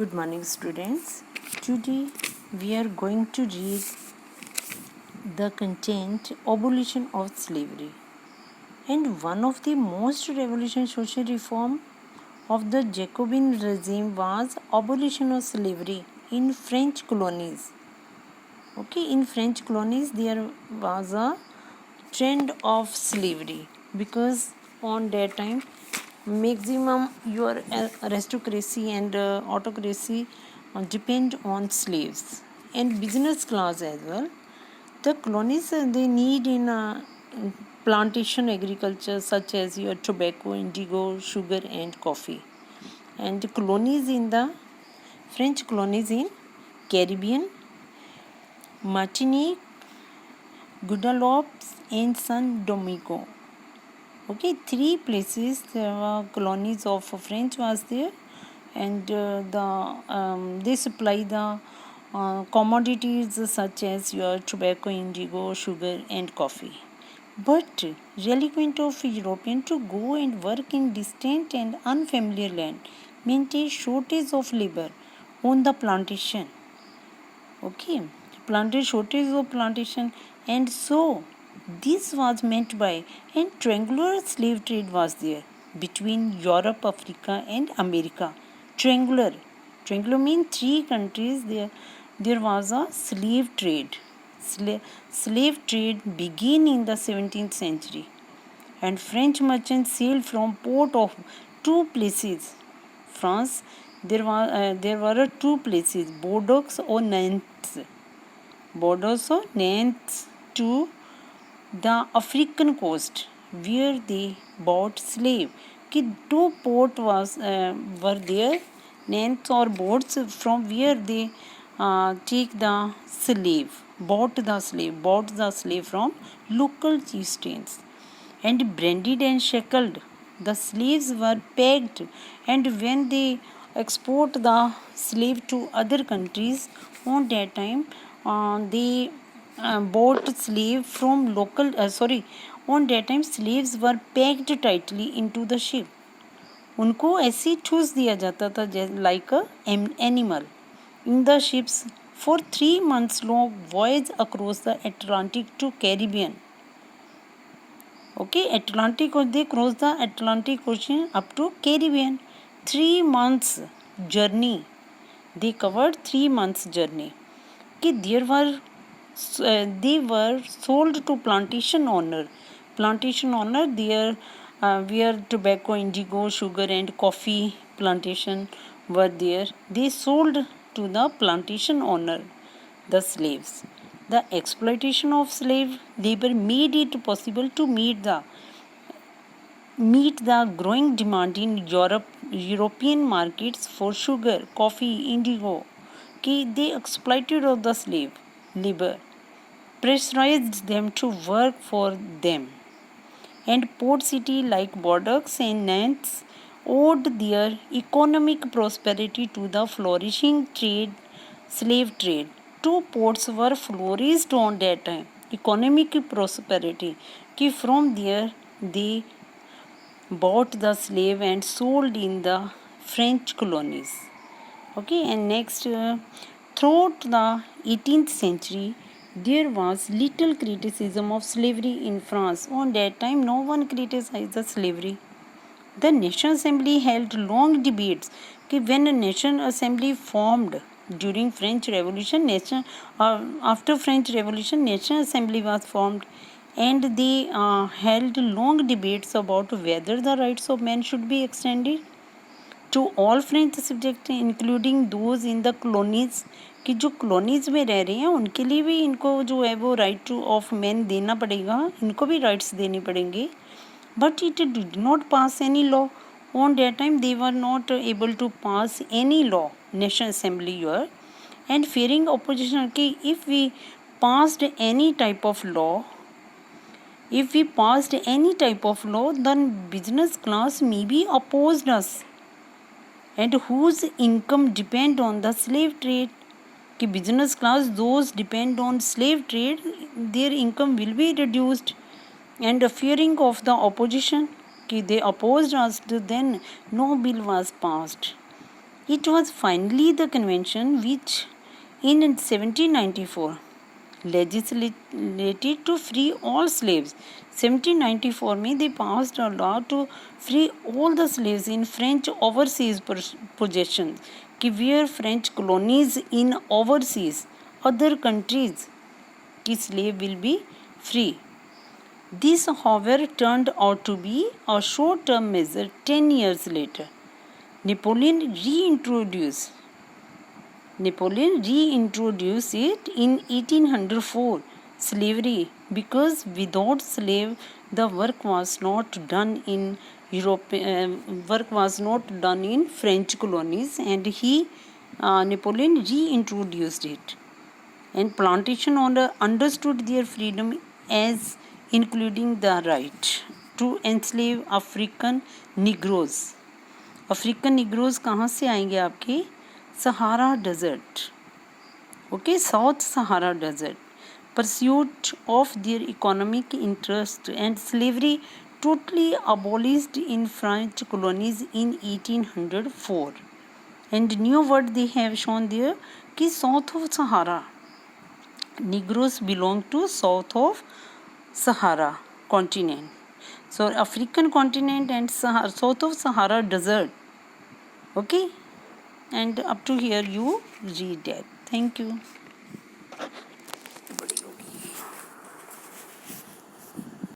Good morning, students. Today we are going to read the content Abolition of Slavery. And one of the most revolutionary social reform of the Jacobin regime was abolition of slavery in French colonies. Okay, in French colonies there was a trend of slavery because on that time maximum your aristocracy and autocracy depend on slaves and business class as well. The colonies they need in plantation agriculture such as your tobacco, indigo, sugar and coffee. And the colonies in the French colonies in Caribbean, Martinique, Guadeloupe and San Domingo. Okay, three places colonies of French was there, and they supply the commodities such as your tobacco, indigo, sugar, and coffee. But reluctant of European to go and work in distant and unfamiliar land meant a shortage of labor on the plantation. Okay, shortage of plantation, and so this was meant by and triangular slave trade was there between Europe, Africa and America. Triangular means three countries there was a slave trade. Slave trade began in the 17th century, and French merchants sailed from port of two places. France, there were two places, Bordeaux or Nantes. To the African coast where they bought slave. कि two port were there, Nantes or boats from where they take the slave, bought the slave from local chieftains, and branded and shackled. The slaves were pegged, and when they export the slave to other countries, on that time they bought slave from local. On that time slaves were pegged tightly into the ship. उनको ऐसे ठूस दिया जाता था like a animal in the ships for 3 months long voyage across the Atlantic to Caribbean. Okay, Atlantic, or they crossed the Atlantic Ocean up to Caribbean. 3 months journey. They covered 3 months journey. Okay, they were sold to plantation owner. There where tobacco, indigo, sugar and coffee plantation were there. They sold to the plantation owner the slaves. The exploitation of slave labor made it possible to meet the growing demand in European markets for sugar, coffee, indigo. They exploited of the slave labor, pressurized them to work for them. And port city like Bordeaux and Nantes owed their economic prosperity to the flourishing slave trade. Two ports were flourished on that time. Economic prosperity. From there they bought the slave and sold in the French colonies. Okay, and next, throughout the 18th century, there was little criticism of slavery in France. On that time, no one criticized the slavery. The National Assembly held long debates. When a National Assembly formed during French Revolution, after French Revolution, National Assembly was formed, and they held long debates about whether the rights of men should be extended to all French subject including those in the colonies. कि जो colonies में रह रहे हैं उनके लिए भी इनको जो है वो right to of men देना पड़ेगा, इनको भी rights देने पड़ेंगे. But it did not pass any law. On that time they were not able to pass any law. National Assembly were, and fearing opposition कि if we passed any type of law, then business class may be opposed us, and whose income depend on the slave trade. कि business class, those depend on slave trade, their income will be reduced. And fearing of the opposition, कि they opposed us, then no bill was passed. It was finally the convention which in 1794 legislated to free all slaves. 1794 में they passed a law to free all the slaves in French overseas possessions कि where French colonies in overseas other countries कि slave will be free. This however turned out to be a short-term measure. 10 years later Napoleon reintroduced it in 1804 slavery because without slave the work was not done in French colonies, and Napoleon reintroduced it, and plantation owner understood their freedom as including the right to enslave African Negroes. African Negroes कहाँ से आएंगे आपके Sahara desert, okay, south Sahara desert, pursuit of their economic interest and slavery totally abolished in French colonies in 1804. And new word they have shown there कि south of Sahara. Negroes belong to south of Sahara continent. So African continent and south of Sahara desert. Okay, and up to here you read that. Thank you.